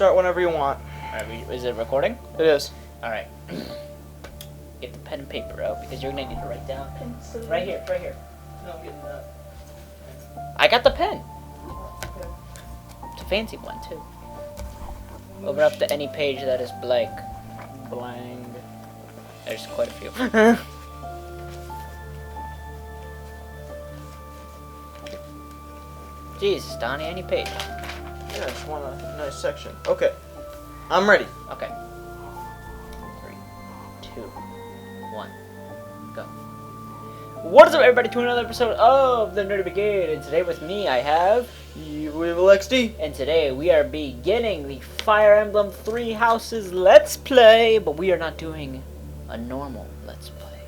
start whenever you want. Alright, is it recording? It is. Alright. Get the pen and paper out because you're gonna need to write down. Right here, right here. No, I'm getting that. I got the pen. It's a fancy one too. Open up to any page that is blank. Blank. There's quite a few. Jesus, Donnie, any page. Yeah, I just want a nice section. Okay. I'm ready. Okay. 3, 2, 1, go. What is up, everybody, to another episode of the Nerdy Brigade, and today with me I have... Evil XD. And today we are beginning the Fire Emblem Three Houses Let's Play, but we are not doing a normal Let's Play.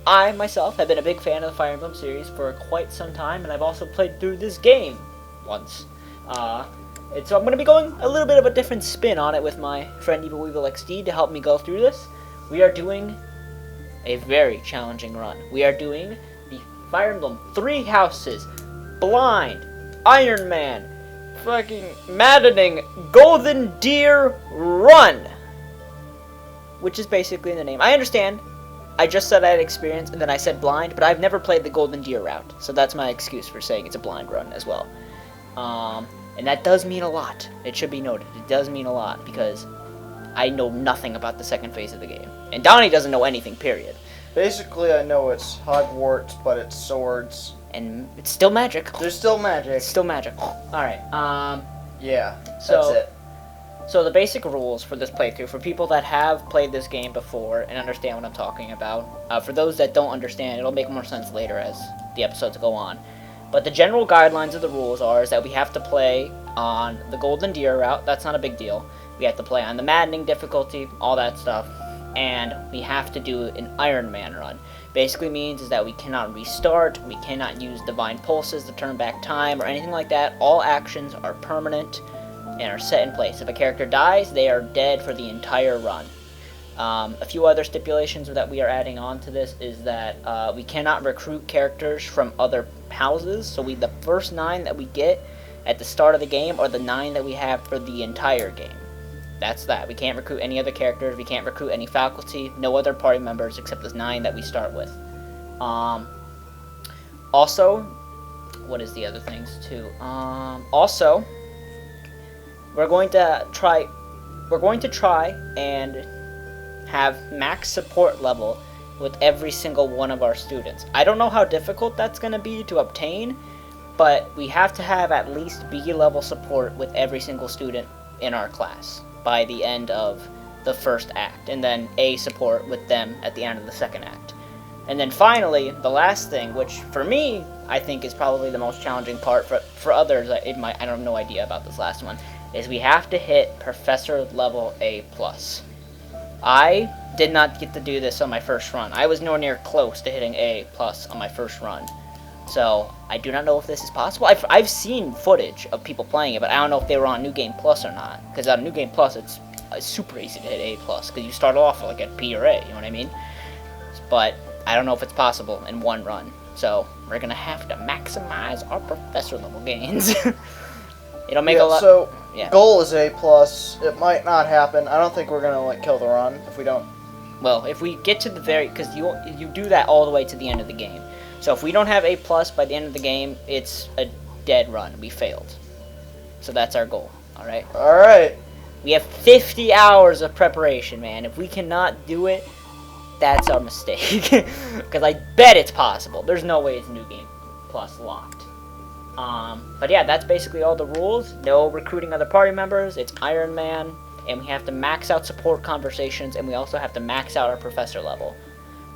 I, myself, have been a big fan of the Fire Emblem series for quite some time, and I've also played through this game once. And so I'm going to be going a little bit of a different spin on it with my friend Evil XD to help me go through this. We are doing a very challenging run. We are doing the Fire Emblem Three Houses Blind Iron Man fucking maddening Golden Deer Run, which is basically the name. I understand I just said I had experience and then I said blind, but I've never played the Golden Deer route, so that's my excuse for saying it's a blind run as well. And that does mean a lot. It should be noted. It does mean a lot because I know nothing about the second phase of the game, and Donnie doesn't know anything, period. Basically, I know it's Hogwarts, but it's swords. And it's still magic. There's still magic. It's still magic. Alright, Yeah, so, that's it. So the basic rules for this playthrough, for people that have played this game before and understand what I'm talking about, for those that don't understand, it'll make more sense later as the episodes go on. But the general guidelines of the rules is that we have to play on the Golden Deer route. That's not a big deal. We have to play on the maddening difficulty, all that stuff. And we have to do an Iron Man run. Basically means is that we cannot restart, we cannot use divine pulses to turn back time or anything like that. All actions are permanent and are set in place. If a character dies, they are dead for the entire run. A few other stipulations that we are adding on to this is that we cannot recruit characters from other houses. So the first 9 that we get at the start of the game are the 9 that we have for the entire game. That's that. We can't recruit any other characters. We can't recruit any faculty. No other party members except the 9 that we start with. Also, what is the other things too? Also, we're going to try and have max support level with every single one of our students. I don't know how difficult that's going to be to obtain, but we have to have at least B level support with every single student in our class by the end of the first act, and then A support with them at the end of the second act. And then finally, the last thing, which for me, I think is probably the most challenging part, for others, I have no idea about this last one, is we have to hit Professor level A+. I did not get to do this on my first run. I was nowhere near close to hitting A+ on my first run. So, I do not know if this is possible. I've seen footage of people playing it, but I don't know if they were on New Game Plus or not. Because on New Game Plus, it's super easy to hit A+, because you start off like at P or A, you know what I mean? But I don't know if it's possible in one run. So, we're going to have to maximize our professor level gains. It'll make a lot... So, yeah. Goal is A+. It might not happen. I don't think we're going to, kill the run if we don't. Well, if we get to the very... Because you do that all the way to the end of the game. So if we don't have A+ by the end of the game, it's a dead run. We failed. So that's our goal. Alright? Alright. We have 50 hours of preparation, man. If we cannot do it, that's our mistake. Because I bet it's possible. There's no way it's New Game Plus locked. But yeah, that's basically all the rules. No recruiting other party members. It's Iron Man. And we have to max out support conversations. And we also have to max out our professor level.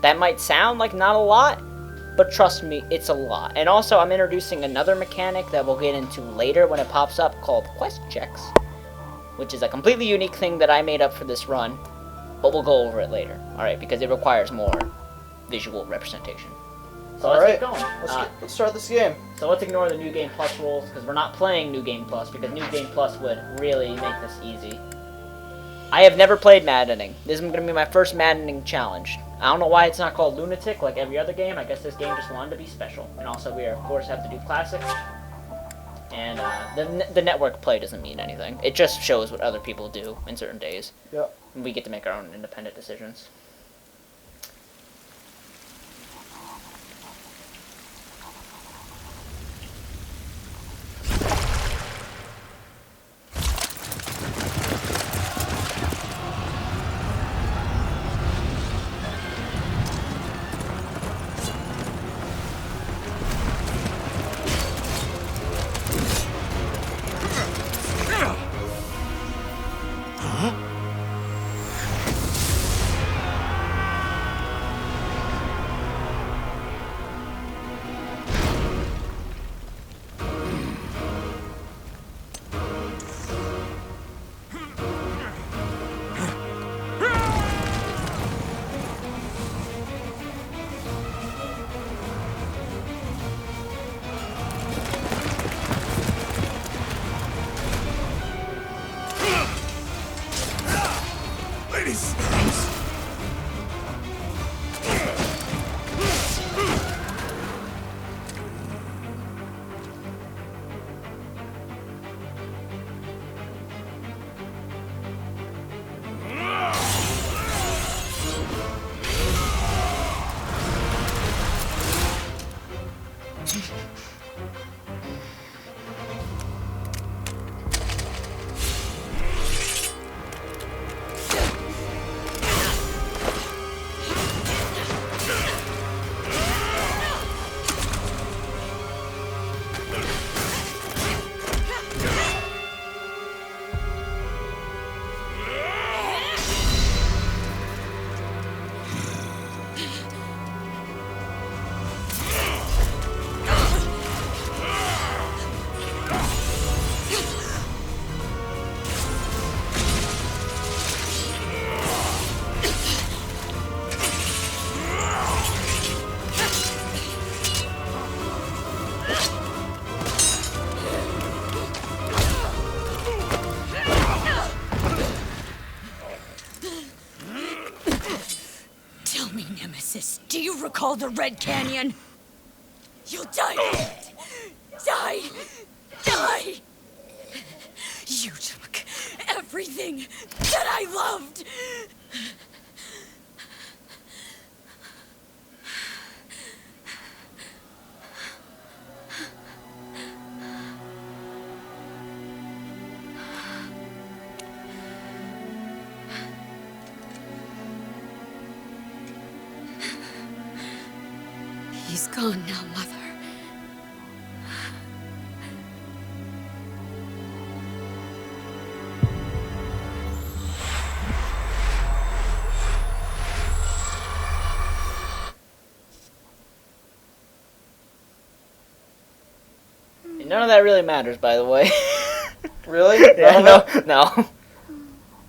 That might sound like not a lot, but trust me, it's a lot. And also, I'm introducing another mechanic that we'll get into later when it pops up called Quest Checks, which is a completely unique thing that I made up for this run, but we'll go over it later, alright, because it requires more visual representation. So let's get going. Let's start this game. So let's ignore the New Game Plus rules, because we're not playing New Game Plus, because New Game Plus would really make this easy. I have never played Maddening. This is going to be my first Maddening challenge. I don't know why it's not called Lunatic like every other game. I guess this game just wanted to be special. And also we, of course, have to do Classic. And the network play doesn't mean anything. It just shows what other people do in certain days. Yep. And we get to make our own independent decisions. Do you recall the Red Canyon? You'll die. Die. Die. You took everything that I loved. He's gone now, Mother. None of that really matters, by the way. Really? Yeah, no.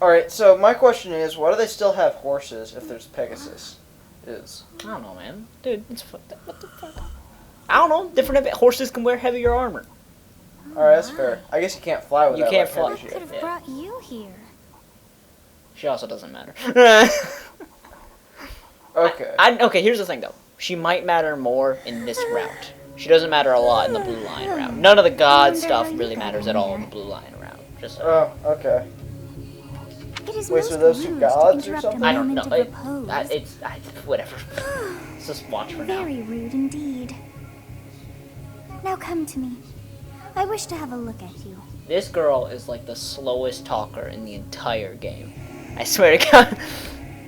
Alright, so my question is, why do they still have horses if there's Pegasus? I don't know, man. Dude, it's what the fuck? I don't know. Different horses can wear heavier armor. Alright, that's fair. I guess you can't fly with You that. can't like fly. heavy What shit. could have brought you here? She also doesn't matter. Okay. Okay, here's the thing, though. She might matter more in this route. She doesn't matter a lot in the Blue Line route. None of the god stuff really matters at all in the Blue Line route. Just Oh, okay. It is Wait, so those two gods or something? I don't know. Repose. It's whatever. Let's just watch for now. Very rude indeed. Now come to me. I wish to have a look at you. This girl is like the slowest talker in the entire game. I swear to God.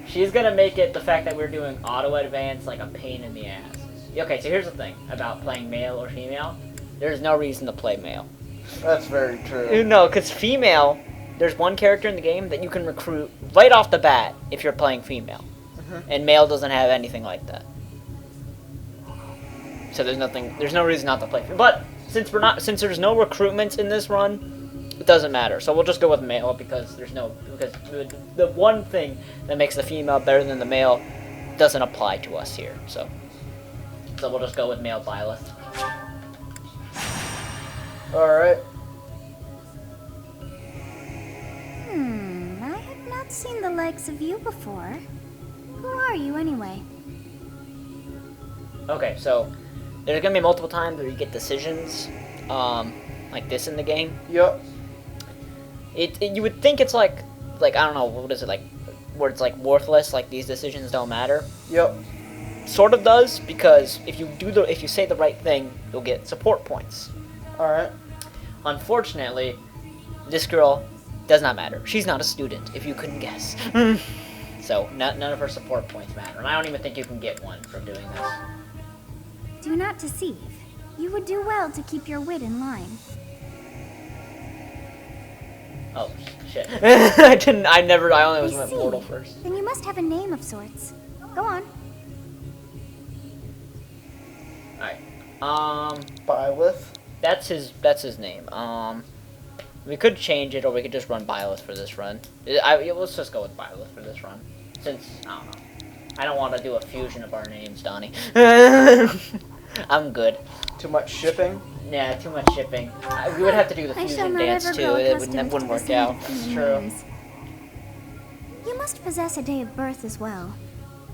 She's gonna make it the fact that we're doing auto advance like a pain in the ass. Okay, so here's the thing about playing male or female. There's no reason to play male. That's very true. No, because female, there's one character in the game that you can recruit right off the bat if you're playing female. And male doesn't have anything like that. So there's no reason not to play. But since there's no recruitments in this run, it doesn't matter. So we'll just go with male because the one thing that makes the female better than the male doesn't apply to us here. So we'll just go with male Byleth. Alright. I have not seen the likes of you before. Who are you anyway? Okay, so there's gonna be multiple times where you get decisions. like this in the game. Yep. You would think it's like I don't know, what is it, like where it's like worthless, like these decisions don't matter. Yep. Sort of does, because if you say the right thing, you'll get support points. All right. Unfortunately, this girl does not matter. She's not a student, if you couldn't guess. So none of her support points matter, and I don't even think you can get one from doing this. Do not deceive. You would do well to keep your wit in line. Oh shit! I only went see. mortal first. Then you must have a name of sorts. Go on. Alright. Byleth. That's his name. We could change it, or we could just run Byleth for this run. Let's just go with Byleth for this run, since I don't know. I don't want to do a fusion of our names, Donnie. I'm good. Too much shipping. Yeah, too much shipping. We would have to do the I shall fusion not dance ever too. grow That accustomed wouldn't to work the out. sound of human True. names. You must possess a day of birth as well.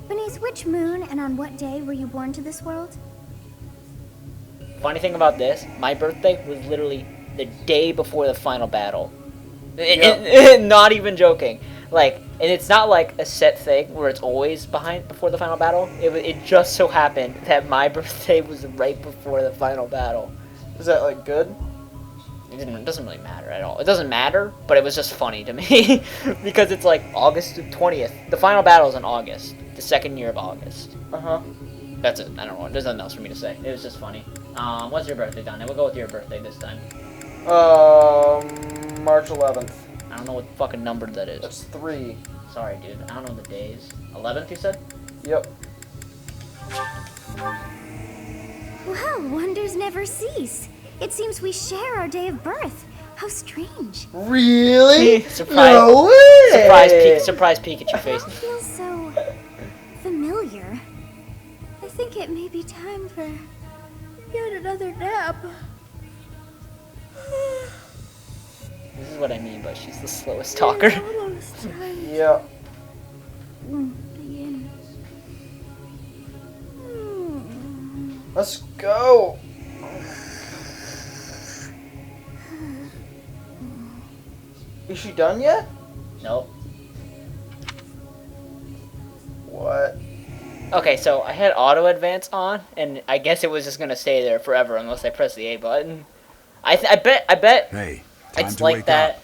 Beneath which moon and on what day were you born to this world? Funny thing about this, my birthday was literally the day before the final battle. Not even joking. Like, and it's not like a set thing where it's always before the final battle. It just so happened that my birthday was right before the final battle. Is that like good? It doesn't really matter at all. It doesn't matter, but it was just funny to me because it's like August 20th. The final battle is in August, the second year of August. Uh-huh. That's it. I don't know. There's nothing else for me to say. It was just funny. What's your birthday, Donna? We'll go with your birthday this time. March 11th. I don't know what fucking number that is. That's 3. Sorry, dude. I don't know the days. 11th, you said? Yep. Well, wonders never cease. It seems we share our day of birth. How strange. Really? Surprise! No way! Surprise Pikachu face. It feels so familiar. I think it may be time for yet another nap. This is what I mean, but she's the slowest talker. Almost time Yeah. to begin. Let's go. Is she done yet? Nope. What? Okay, so I had auto advance on, and I guess it was just gonna stay there forever unless I press the A button. I bet Hey, time it's to like wake that up.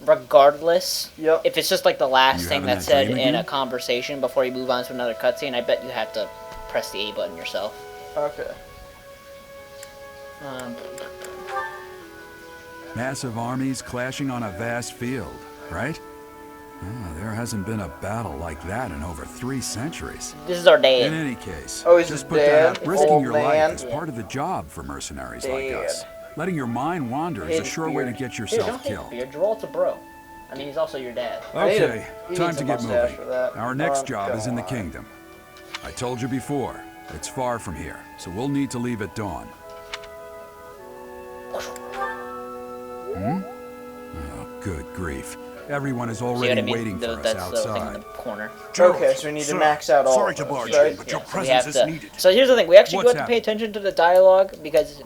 regardless. Yep. If it's just like the last You thing having that's that said dream in a again? conversation before you move on to another cutscene, I bet you have to press the A button yourself. Okay. Massive armies clashing on a vast field, right? There hasn't been a battle like that in over 3 centuries. This is our day. In any case, Oh, he's just his put that dad? out. Risking Old your man? life is Yeah. part of the job for mercenaries like Dad. us. Letting your mind wander is a His sure way to beard. get Dude, yourself don't hate killed. beard. Geralt's a bro. I mean, he's also your dad. I need Okay, he time needs to a get mustache moving. for that. Our next Oh, job is in the God. kingdom. I told you before, it's far from here, so we'll need to leave at dawn. Oh, good grief. Everyone is See what I already mean? waiting for us That's the thing in the outside. corner. Okay, so we need to max out all Sorry of to those, barge right? in, but your Yeah, so we presence have is to. needed. So here's the thing: we actually What's do have to pay attention to the dialogue because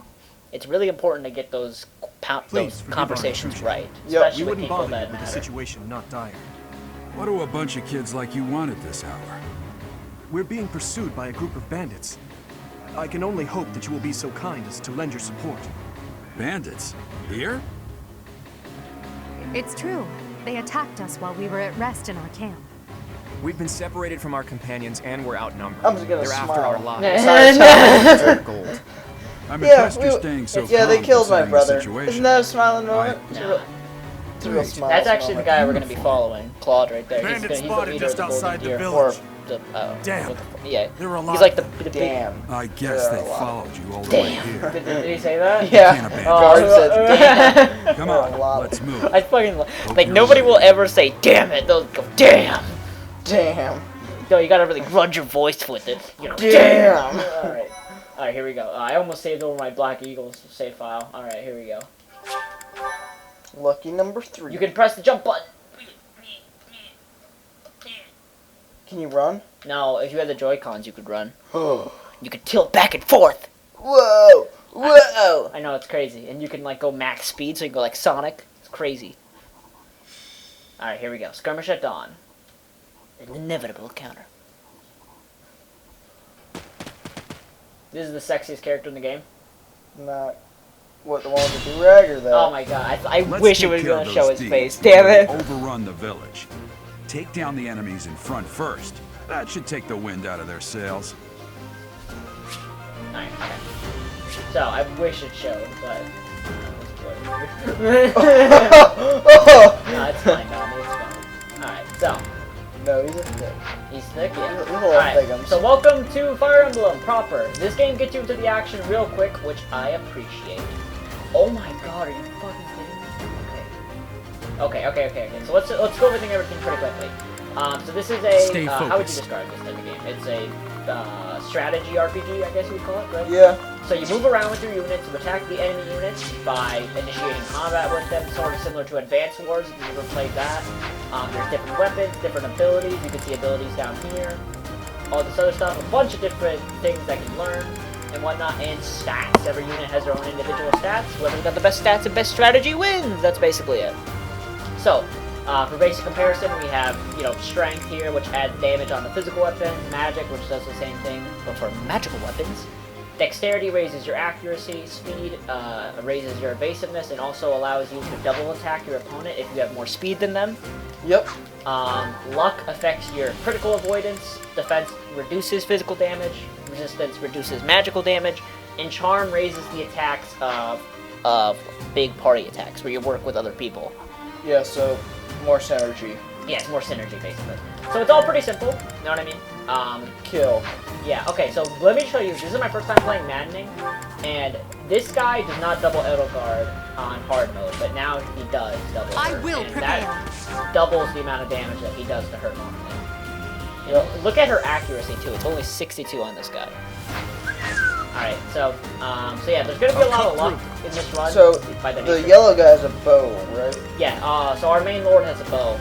it's really important to get those Please forgive our conversations intrusion. right, Yep. especially We with wouldn't people bother that you with the matter. situation not dire. What do a bunch of kids like you want at this hour? We're being pursued by a group of bandits. I can only hope that you will be so kind as to lend your support. Bandits? Here? It's true. They attacked us while we were at rest in our camp. We've been separated from our companions and we're outnumbered. I'm just gonna They're smile. after our lives. Sorry, sorry. Gold. I'm Yeah, impressed you're staying so yeah, they calm killed my considering the brother. situation. Isn't that a smiling moment? I- It's a real, it's a real Great. smile. That's actually the moment. guy we're going to be following, Claude, right there. Bandits he's the spotted leader just of the Golden outside the Deer, village. Or the, Damn. what the- yeah. There were a He's lot like of the big. Damn. I guess There are they a lot. followed you all the way here. Did he say that? Yeah. Can't abandon Guard us. said, damn. Come There are a on, lot. let's move. I fucking like you're nobody will ready. ever say damn it. They'll go damn. Damn. No, you gotta really grudge your voice with it. You know, Damn. Alright. Alright, here we go. I almost saved over my Black Eagles save file. Alright, here we go. Lucky number 3. You can press the jump button. Can you run? No, if you had the Joy-Cons, you could run. Whoa. You could tilt back and forth. Whoa. Whoa! I know, it's crazy. And you can, like, go max speed, so you can go like Sonic. It's crazy. Alright, here we go. Skirmish at dawn. An inevitable counter. This is the sexiest character in the game. Not what, the one with the do-rag or that? Oh my god, I Let's wish it take was care of going to show those his thieves face. Damn it. before they Overrun the village. Take down the enemies in front first. That should take the wind out of their sails. Alright, okay. So, I wish it showed, but... No, it's fine, Dom, it's fine. Alright, so... No, he's a thick. He's thick, yeah. He's a little Alright, thickums. so welcome to Fire Emblem proper. This game gets you into the action real quick, which I appreciate. Oh my god, are you fucking kidding me? Okay. So let's go over everything pretty quickly. So this is a, how would you describe this type of game? It's a strategy RPG, I guess you would call it, right? Yeah. So you move around with your units, you attack the enemy units by initiating combat with them, sort of similar to Advance Wars, if you've ever played that. There's different weapons, different abilities, you can see abilities down here, all this other stuff, a bunch of different things that you can learn and whatnot, and stats. Every unit has their own individual stats. Whoever's got the best stats and best strategy wins! That's basically it. So, for basic comparison, we have, strength here, which adds damage on the physical weapons, magic, which does the same thing, but for magical weapons. Dexterity raises your accuracy, speed raises your evasiveness, and also allows you to double attack your opponent if you have more speed than them. Yep. Luck affects your critical avoidance, defense reduces physical damage, resistance reduces magical damage, and charm raises the attacks of big party attacks, where you work with other people. Yeah, so more synergy. Yeah, it's more synergy, basically. So it's all pretty simple, you know what I mean? Kill. Yeah, okay, so let me show you. This is my first time playing Maddening, and this guy does not double Edelgard on hard mode, but now he does double her, and that doubles the amount of damage that he does to her normally. Look at her accuracy, too. It's only 62 on this guy. Alright, so yeah, there's gonna be a lot of luck in this run. So, by the yellow guy has a bow, right? Yeah, so our main lord has a bow.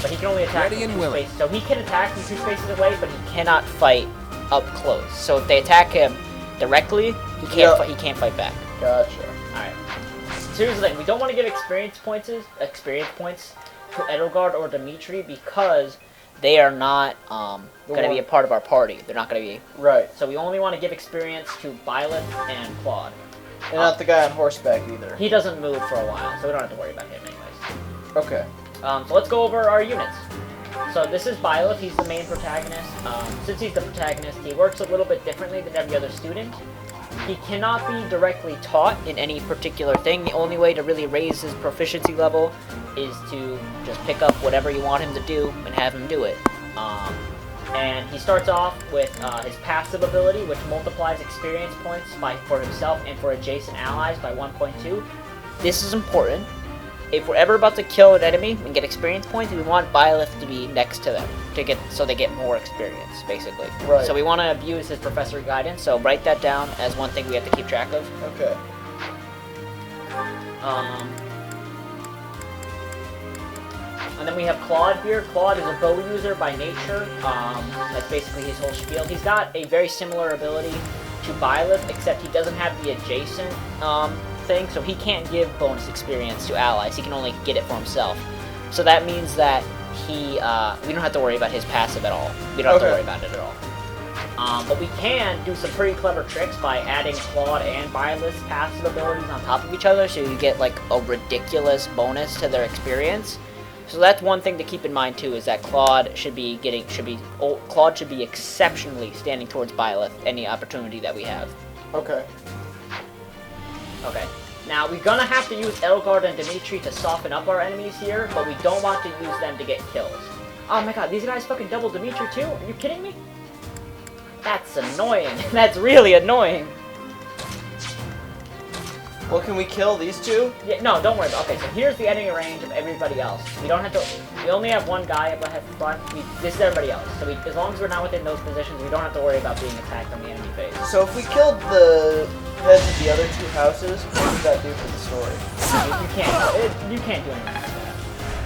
But he can only attack from 2 spaces. So he can attack from 2 spaces away, but he cannot fight up close. So if they attack him directly, he can't fight back. Gotcha. Alright. So here's the thing, we don't want to give experience points to Edelgard or Dimitri because they are not going to be a part of our party. They're not going to be... Right. So we only want to give experience to Byleth and Claude. And not the guy on horseback either. He doesn't move for a while, so we don't have to worry about him anyways. Okay. So let's go over our units. So this is Byleth, he's the main protagonist. Since he's the protagonist, he works a little bit differently than every other student. He cannot be directly taught in any particular thing. The only way to really raise his proficiency level is to just pick up whatever you want him to do and have him do it. And he starts off with his passive ability, which multiplies experience points for himself and for adjacent allies by 1.2. This is important. If we're ever about to kill an enemy and get experience points, we want Byleth to be next to them so they get more experience, basically. Right. So we want to abuse his professor guidance. So write that down as one thing we have to keep track of. Okay. And then we have Claude here. Claude is a bow user by nature. That's basically his whole spiel. He's got a very similar ability to Byleth, except he doesn't have the adjacent thing, so he can't give bonus experience to allies. He can only get it for himself. So that means that we don't have to worry about his passive at all. We don't have to worry about it at all. But we can do some pretty clever tricks by adding Claude and Byleth's passive abilities on top of each other, so you get like a ridiculous bonus to their experience. So that's one thing to keep in mind too, is that Claude should be exceptionally standing towards Byleth any opportunity that we have. Okay. Okay. Now, we're gonna have to use Edelgard and Dimitri to soften up our enemies here, but we don't want to use them to get kills. Oh my god, these guys fucking double Dimitri too? Are you kidding me? That's annoying. That's really annoying. Well, can we kill these two? Yeah, no, don't worry about it. Okay, so here's the enemy range of everybody else. We don't have to... We only have one guy up ahead front. This is everybody else. So as long as we're not within those positions, we don't have to worry about being attacked on the enemy phase. So if we killed the heads of the other 2 houses, what does that do for the story? You can't do anything like that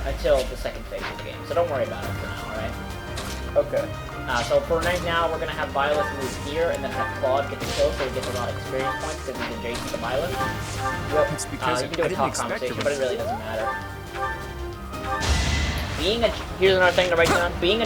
until the second phase of the game. So don't worry about it for now, alright? Okay. So for right now, we're gonna have Violet move here, and then have Claude get the kill, so he gets a lot of experience points because he's adjacent to Violet. It's because You can do I a didn't talk expect conversation, to. but it really doesn't matter. Here's another thing to write down. Being a